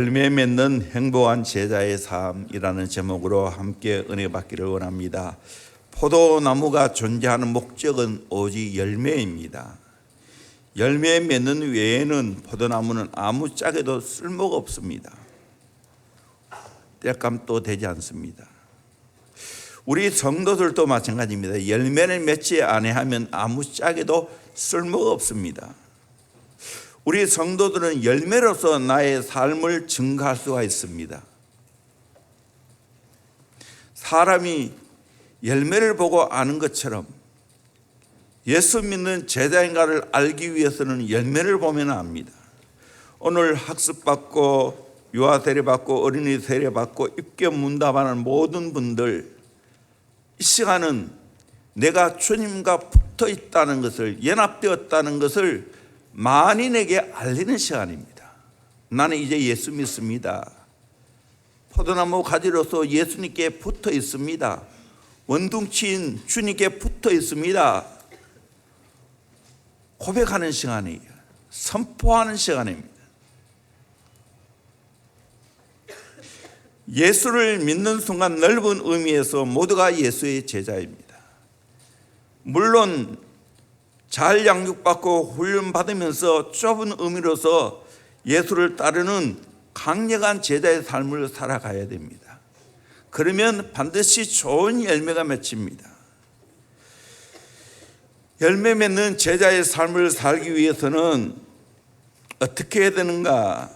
열매 맺는 행복한 제자의 삶이라는 제목으로 함께 은혜 받기를 원합니다. 포도나무가 존재하는 목적은 오직 열매입니다. 열매 맺는 외에는 포도나무는 아무 짝에도 쓸모가 없습니다. 땔감도 되지 않습니다. 우리 성도들도 마찬가지입니다. 열매를 맺지 아니하면 아무 짝에도 쓸모가 없습니다. 우리 성도들은 열매로서 나의 삶을 증거할 수가 있습니다. 사람이 열매를 보고 아는 것처럼 예수 믿는 제자인가를 알기 위해서는 열매를 보면 압니다. 오늘 학습받고 유아 세례받고 어린이 세례받고 입교 문답하는 모든 분들, 이 시간은 내가 주님과 붙어 있다는 것을, 연합되었다는 것을 만인에게 알리는 시간입니다. 나는 이제 예수 믿습니다. 포도나무 가지로서 예수님께 붙어 있습니다. 원둥치인 주님께 붙어 있습니다. 고백하는 시간이에요. 선포하는 시간입니다. 예수를 믿는 순간 넓은 의미에서 모두가 예수의 제자입니다. 물론 잘 양육받고 훈련받으면서 좁은 의미로서 예수를 따르는 강력한 제자의 삶을 살아가야 됩니다. 그러면 반드시 좋은 열매가 맺힙니다. 열매 맺는 제자의 삶을 살기 위해서는 어떻게 해야 되는가?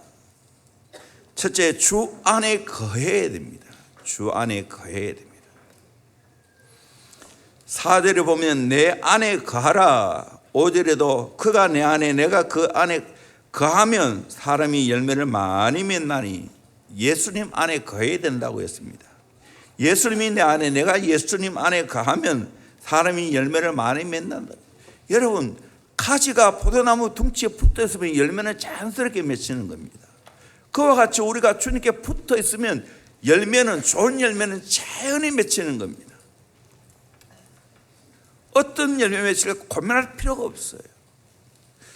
첫째, 주 안에 거해야 됩니다. 주 안에 거해야 됩니다. 4절에 보면 내 안에 거하라. 5절에도 그가 내 안에 내가 그 안에 거하면 사람이 열매를 많이 맺나니 예수님 안에 거해야 된다고 했습니다. 예수님이 내 안에 내가 예수님 안에 거하면 사람이 열매를 많이 맺는다. 여러분, 가지가 포도나무 둥치에 붙어 있으면 열매는 자연스럽게 맺히는 겁니다. 그와 같이 우리가 주님께 붙어 있으면 열매는, 좋은 열매는 자연히 맺히는 겁니다. 어떤 열매 맺힐까 고민할 필요가 없어요.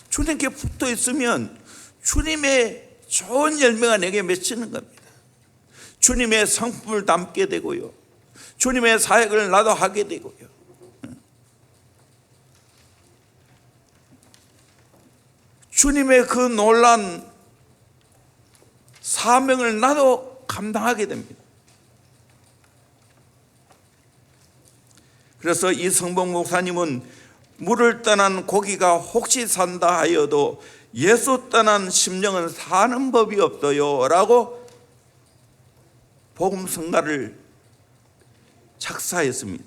주님께 붙어 있으면 주님의 좋은 열매가 내게 맺히는 겁니다. 주님의 성품을 담게 되고요, 주님의 사역을 나도 하게 되고요, 주님의 그 놀란 사명을 나도 감당하게 됩니다. 그래서 이 성봉 목사님은 물을 떠난 고기가 혹시 산다 하여도 예수 떠난 심령은 사는 법이 없어요 라고 복음성가를 작사했습니다.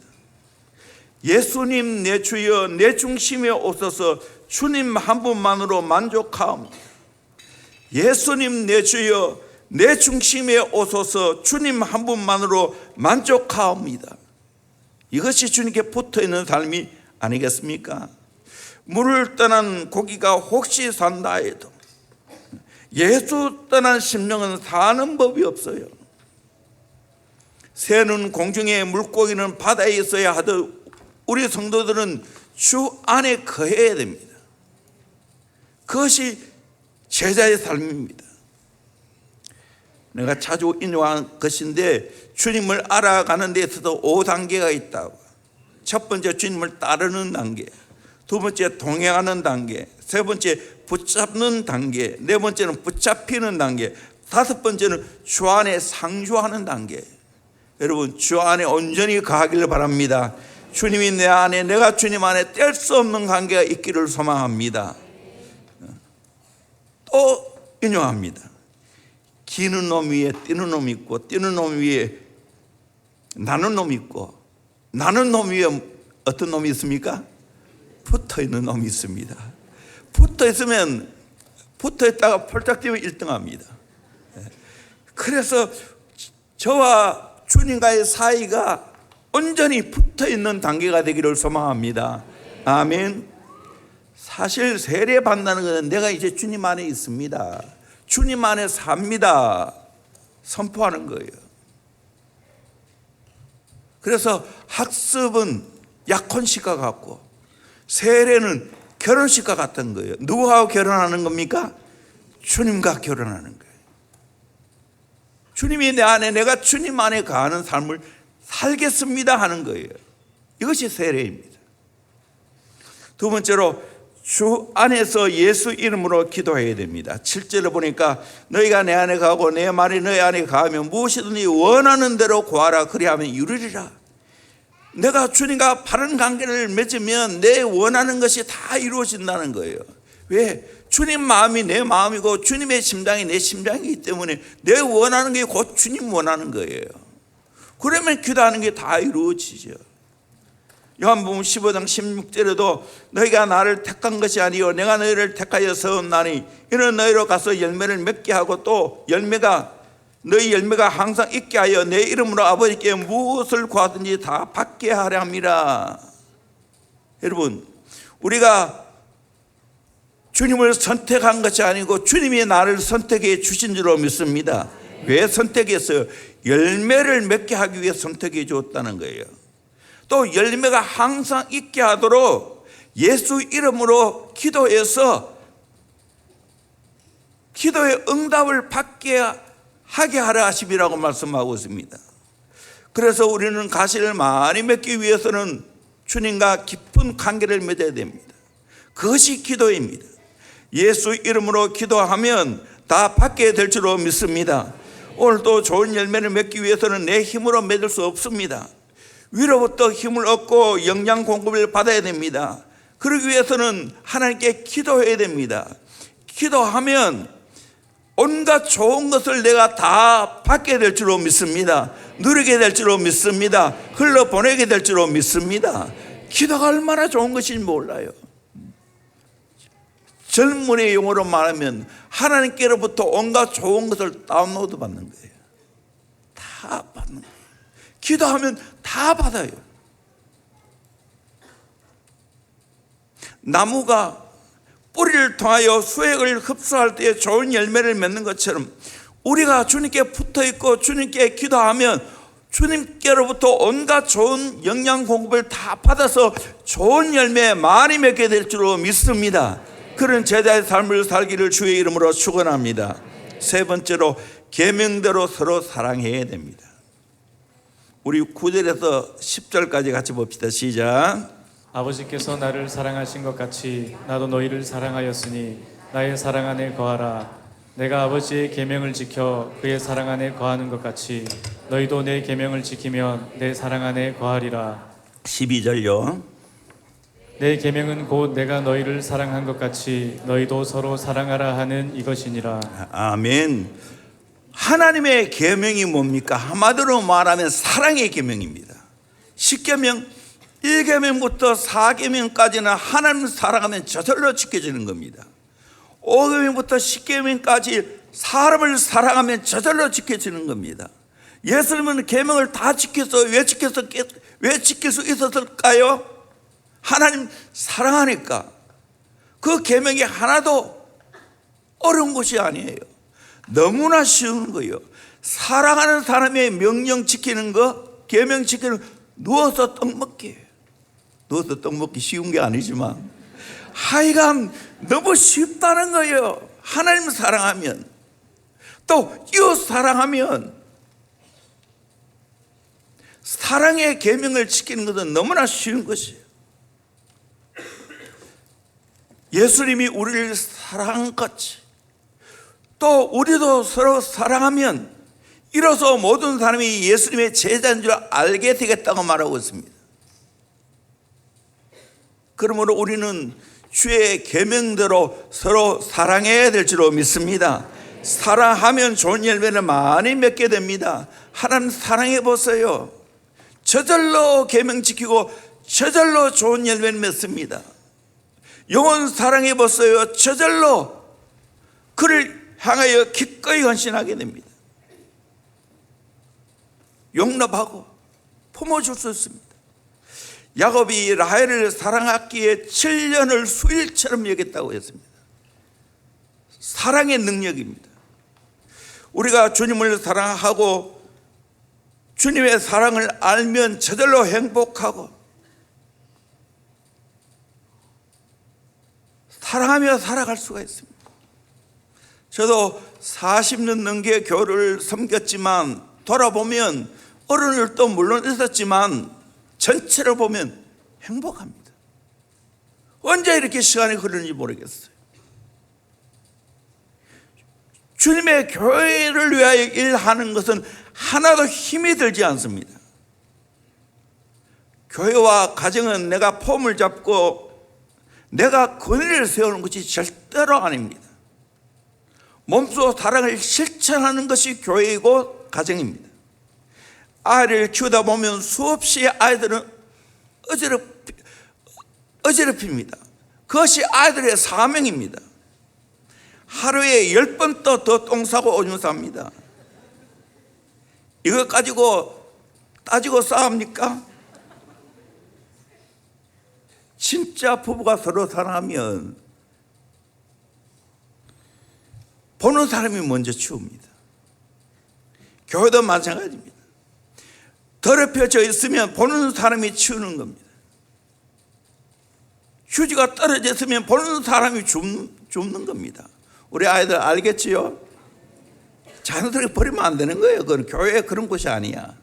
예수님 내 주여 내 중심에 오셔서 주님 한 분만으로 만족하옵니다. 예수님 내 주여 내 중심에 오셔서 주님 한 분만으로 만족하옵니다. 이것이 주님께 붙어있는 삶이 아니겠습니까? 물을 떠난 고기가 혹시 산다 해도 예수 떠난 심령은 사는 법이 없어요. 새는 공중에 물고기는 바다에 있어야 하듯 우리 성도들은 주 안에 거해야 됩니다. 그것이 제자의 삶입니다. 내가 자주 인용한 것인데 주님을 알아가는 데 있어서 5단계가 있다고. 첫 번째, 주님을 따르는 단계. 두 번째, 동행하는 단계. 세 번째, 붙잡는 단계. 네 번째는 붙잡히는 단계. 다섯 번째는 주 안에 상주하는 단계. 여러분, 주 안에 온전히 거하기를 바랍니다. 주님이 내 안에, 내가 주님 안에 뗄 수 없는 관계가 있기를 소망합니다. 또 인용합니다. 기는 놈 위에 뛰는 놈이 있고, 뛰는 놈 위에 나는 놈이 있고, 나는 놈 위에 어떤 놈이 있습니까? 붙어있는 놈이 있습니다. 붙어있다가 폴짝 뛰면 1등합니다. 그래서 저와 주님과의 사이가 온전히 붙어있는 단계가 되기를 소망합니다. 아멘. 사실 세례 받는다는 것은 내가 이제 주님 안에 있습니다, 주님 안에 삽니다, 선포하는 거예요. 그래서 학습은 약혼식과 같고 세례는 결혼식과 같은 거예요. 누구하고 결혼하는 겁니까? 주님과 결혼하는 거예요. 주님이 내 안에, 내가 주님 안에 거하는 삶을 살겠습니다 하는 거예요. 이것이 세례입니다. 두 번째로 주 안에서 예수 이름으로 기도해야 됩니다. 7절에 보니까 너희가 내 안에 거하고 내 말이 너희 안에 거하면 무엇이든지 원하는 대로 구하라 그리하면 이루리라. 내가 주님과 바른 관계를 맺으면 내 원하는 것이 다 이루어진다는 거예요. 왜? 주님 마음이 내 마음이고 주님의 심장이 내 심장이기 때문에 내 원하는 게 곧 주님 원하는 거예요. 그러면 기도하는 게 다 이루어지죠. 요한복음 15장 16절에도 너희가 나를 택한 것이 아니요 내가 너희를 택하여 세웠나니 이는 너희로 가서 열매를 맺게 하고 또 너희 열매가 항상 있게 하여 내 이름으로 아버지께 무엇을 구하든지 다 받게 하려 함이라. 여러분, 우리가 주님을 선택한 것이 아니고 주님이 나를 선택해 주신 줄로 믿습니다. 왜 선택했어요? 열매를 맺게 하기 위해 선택해 주었다는 거예요. 또 열매가 항상 있게 하도록 예수 이름으로 기도해서 기도의 응답을 받게 하게 하라 하심이라고 말씀하고 있습니다. 그래서 우리는 가시를 많이 맺기 위해서는 주님과 깊은 관계를 맺어야 됩니다. 그것이 기도입니다. 예수 이름으로 기도하면 다 받게 될 줄로 믿습니다. 오늘도 좋은 열매를 맺기 위해서는 내 힘으로 맺을 수 없습니다. 위로부터 힘을 얻고 영양 공급을 받아야 됩니다. 그러기 위해서는 하나님께 기도해야 됩니다. 기도하면 온갖 좋은 것을 내가 다 받게 될 줄로 믿습니다. 누리게 될 줄로 믿습니다. 흘러보내게 될 줄로 믿습니다. 기도가 얼마나 좋은 것인지 몰라요. 젊은이의 용어로 말하면 하나님께로부터 온갖 좋은 것을 다운로드 받는 거예요. 다 받는 거예요. 기도하면 다 받아요. 나무가 뿌리를 통하여 수액을 흡수할 때 좋은 열매를 맺는 것처럼 우리가 주님께 붙어 있고 주님께 기도하면 주님께로부터 온갖 좋은 영양 공급을 다 받아서 좋은 열매 많이 맺게 될 줄로 믿습니다. 그런 제자의 삶을 살기를 주의 이름으로 축원합니다. 세 번째로 계명대로 서로 사랑해야 됩니다. 우리 9절에서 10절까지 같이 봅시다. 시작. 아버지께서 나를 사랑하신 것 같이 나도 너희를 사랑하였으니 나의 사랑 안에 거하라. 내가 아버지의 계명을 지켜 그의 사랑 안에 거하는 것 같이 너희도 내 계명을 지키면 내 사랑 안에 거하리라. 12절요. 내 계명은 곧 내가 너희를 사랑한 것 같이 너희도 서로 사랑하라 하는 이것이니라. 아멘. 하나님의 계명이 뭡니까? 한마디로 말하면 사랑의 계명입니다. 10계명 1계명부터 4계명까지는 하나님을 사랑하면 저절로 지켜지는 겁니다. 5계명부터 10계명까지 사람을 사랑하면 저절로 지켜지는 겁니다. 예수님은 계명을 다 지켜서 왜 지킬 수 있었을까요? 하나님 사랑하니까. 그 계명이 하나도 어려운 것이 아니에요. 너무나 쉬운 거예요. 사랑하는 사람의 명령 지키는 거, 계명 지키는 거, 누워서 떡 먹기. 누워서 떡 먹기 쉬운 게 아니지만 하여간 너무 쉽다는 거예요. 하나님 사랑하면, 또 이웃 사랑하면, 사랑의 계명을 지키는 것은 너무나 쉬운 것이에요. 예수님이 우리를 사랑한 같이 또 우리도 서로 사랑하면 이로써 모든 사람이 예수님의 제자인 줄 알게 되겠다고 말하고 있습니다. 그러므로 우리는 주의 계명대로 서로 사랑해야 될 줄로 믿습니다. 사랑하면 좋은 열매를 많이 맺게 됩니다. 하나님 사랑해 보세요. 저절로 계명 지키고 저절로 좋은 열매를 맺습니다. 영혼 사랑해 보세요. 저절로 그를 향하여 기꺼이 헌신하게 됩니다. 용납하고 품어줄 수 있습니다. 야곱이 라헬을 사랑하기에 7년을 수일처럼 여겼다고 했습니다. 사랑의 능력입니다. 우리가 주님을 사랑하고 주님의 사랑을 알면 저절로 행복하고 사랑하며 살아갈 수가 있습니다. 저도 40년 넘게 교회를 섬겼지만 돌아보면 어른들도 물론 있었지만 전체를 보면 행복합니다. 언제 이렇게 시간이 흐르는지 모르겠어요. 주님의 교회를 위하여 일하는 것은 하나도 힘이 들지 않습니다. 교회와 가정은 내가 폼을 잡고 내가 권위를 세우는 것이 절대로 아닙니다. 몸소 사랑을 실천하는 것이 교회이고 가정입니다. 아이를 키우다 보면 수없이 아이들은 어지럽힙니다. 그것이 아이들의 사명입니다. 하루에 10번 더 똥 싸고 오줌 쌉니다. 이거 가지고 따지고 싸웁니까? 진짜 부부가 서로 사랑하면 보는 사람이 먼저 치웁니다. 교회도 마찬가지입니다. 더럽혀져 있으면 보는 사람이 치우는 겁니다. 휴지가 떨어져 있으면 보는 사람이 줍는 겁니다. 우리 아이들 알겠지요? 자녀들이 버리면 안 되는 거예요. 그건 교회 그런 곳이 아니야.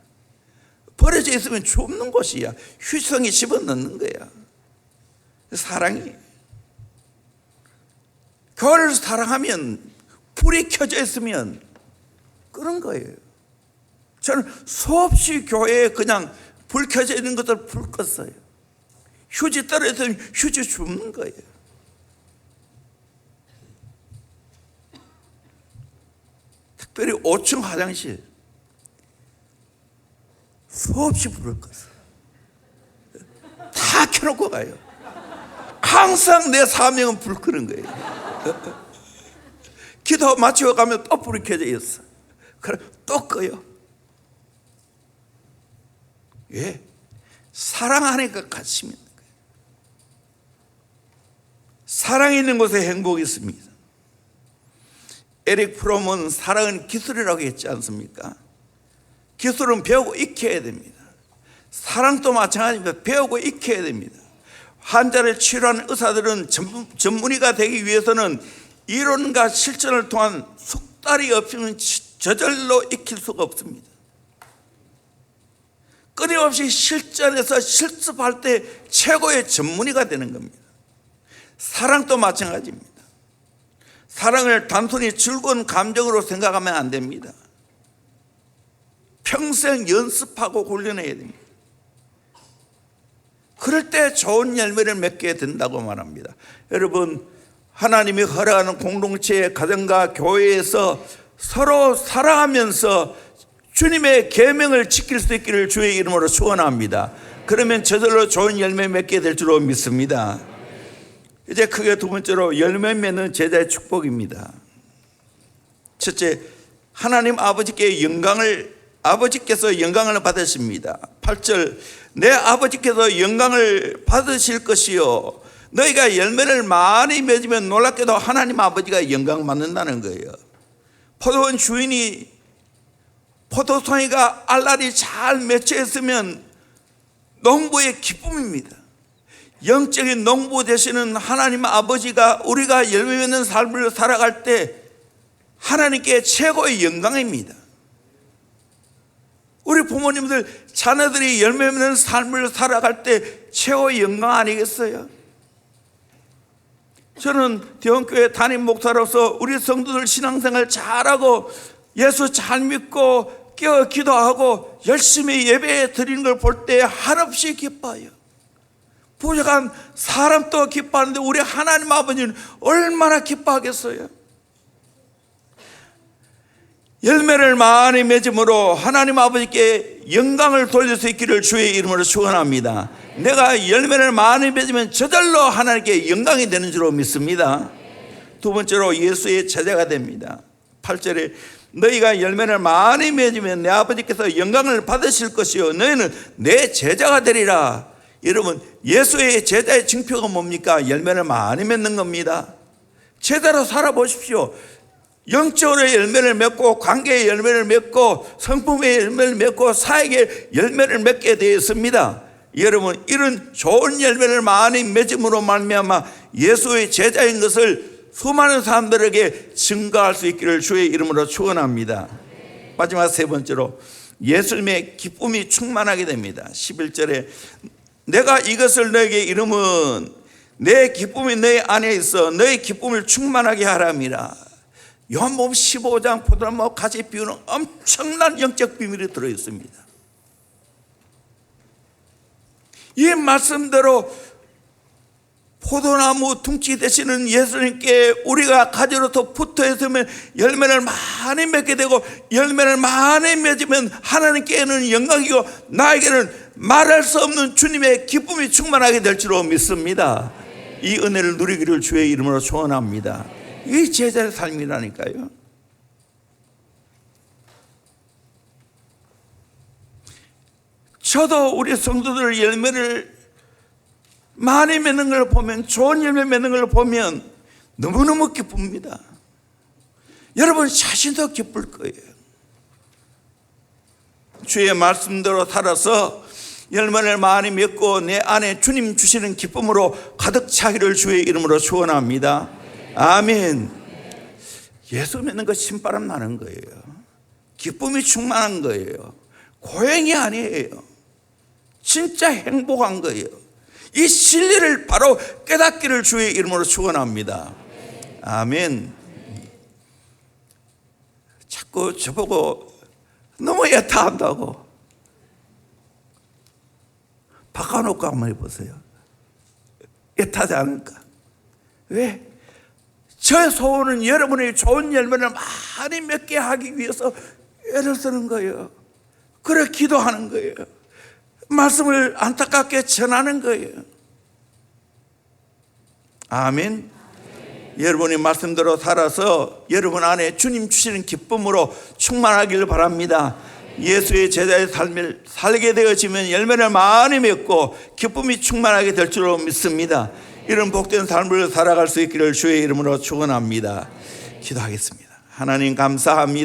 버려져 있으면 줍는 곳이야. 휴지통에 집어넣는 거야. 사랑이. 교회를 사랑하면 불이 켜져 있으면 그런 거예요. 저는 수없이 교회에 그냥 불 켜져 있는 것들 불 껐어요. 휴지 떨어져서 휴지 줍는 거예요. 특별히 5층 화장실 수없이 불을 껐어요. 다 켜놓고 가요. 항상 내 사명은 불 끄는 거예요. 기도 마치고 가면 또 불이 켜져 있어. 그럼 또 꺼요. 왜? 사랑하니까 같이 있는 거예요. 사랑이 있는 곳에 행복이 있습니다. 에릭 프롬은 사랑은 기술이라고 했지 않습니까? 기술은 배우고 익혀야 됩니다. 사랑도 마찬가지입니다. 배우고 익혀야 됩니다. 환자를 치료하는 의사들은 전문의가 되기 위해서는 이론과 실천을 통한 숙달이 없으면 저절로 익힐 수가 없습니다. 끊임없이 실전에서 실습할 때 최고의 전문의가 되는 겁니다. 사랑도 마찬가지입니다. 사랑을 단순히 즐거운 감정으로 생각하면 안 됩니다. 평생 연습하고 훈련해야 됩니다. 그럴 때 좋은 열매를 맺게 된다고 말합니다. 여러분, 하나님이 허락하는 공동체, 가정과 교회에서 서로 사랑하면서 주님의 계명을 지킬 수 있기를 주의 이름으로 축원합니다. 그러면 저절로 좋은 열매 맺게 될 줄로 믿습니다. 이제 크게 두 번째로 열매 맺는 제자의 축복입니다. 첫째, 하나님 아버지께서 영광을 받으십니다. 8절, 내 아버지께서 영광을 받으실 것이요 너희가 열매를 많이 맺으면 놀랍게도 하나님 아버지가 영광 받는다는 거예요. 포도원 주인이 포도송이가 알알이 잘 맺혀 있으면 농부의 기쁨입니다. 영적인 농부 되시는 하나님 아버지가 우리가 열매 맺는 삶을 살아갈 때 하나님께 최고의 영광입니다. 우리 부모님들 자녀들이 열매 맺는 삶을 살아갈 때 최고의 영광 아니겠어요? 저는 대원교회 담임 목사로서 우리 성도들 신앙생활 잘하고 예수 잘 믿고 깨어 기도하고 열심히 예배 드리는 걸 볼 때 한없이 기뻐요. 부족한 사람도 기뻐하는데 우리 하나님 아버지는 얼마나 기뻐하겠어요? 열매를 많이 맺음으로 하나님 아버지께 영광을 돌릴 수 있기를 주의 이름으로 축원합니다. 내가 열매를 많이 맺으면 저절로 하나님께 영광이 되는 줄로 믿습니다. 두 번째로 예수의 제자가 됩니다. 8절에 너희가 열매를 많이 맺으면 내 아버지께서 영광을 받으실 것이요 너희는 내 제자가 되리라. 여러분, 예수의 제자의 증표가 뭡니까? 열매를 많이 맺는 겁니다. 제자로 살아보십시오. 영적으로 열매를 맺고 관계의 열매를 맺고 성품의 열매를 맺고 사역의 열매를 맺게 되어 있습니다. 여러분, 이런 좋은 열매를 많이 맺음으로 말미암아 예수의 제자인 것을 수많은 사람들에게 증거할 수 있기를 주의 이름으로 축원합니다. 마지막 세 번째로 예수님의 기쁨이 충만하게 됩니다. 11절에 내가 이것을 너에게 이름은 내 기쁨이 너희 안에 있어 너희 기쁨을 충만하게 하람이라. 요한복음 15장 포도나무 가지 비유는 엄청난 영적 비밀이 들어있습니다. 이 말씀대로 포도나무 둥치 되시는 예수님께 우리가 가지로서 붙어 있으면 열매를 많이 맺게 되고 열매를 많이 맺으면 하나님께는 영광이고 나에게는 말할 수 없는 주님의 기쁨이 충만하게 될 줄로 믿습니다. 이 은혜를 누리기를 주의 이름으로 소원합니다. 이 제자의 삶이라니까요. 저도 우리 성도들 열매를 많이 맺는 걸 보면, 좋은 열매 맺는 걸 보면 너무너무 기쁩니다. 여러분 자신도 기쁠 거예요. 주의 말씀대로 살아서 열매를 많이 맺고 내 안에 주님 주시는 기쁨으로 가득 차기를 주의 이름으로 축원합니다. 아멘. 예수 믿는 거 신바람 나는 거예요. 기쁨이 충만한 거예요. 고행이 아니에요. 진짜 행복한 거예요. 이 진리를 바로 깨닫기를 주의 이름으로 축원합니다. 아멘. 자꾸 저보고 너무 애타한다고 바꿔놓고 한번 해보세요. 애타지 않을까? 왜? 저 소원은 여러분의 좋은 열매를 많이 맺게 하기 위해서 애를 쓰는 거예요. 그래 기도하는 거예요. 말씀을 안타깝게 전하는 거예요. 아멘. 여러분이 말씀대로 살아서 여러분 안에 주님 주시는 기쁨으로 충만하기를 바랍니다. 예수의 제자의 삶을 살게 되어지면 열매를 많이 맺고 기쁨이 충만하게 될 줄로 믿습니다. 이런 복된 삶을 살아갈 수 있기를 주의 이름으로 축원합니다. 기도하겠습니다. 하나님 감사합니다.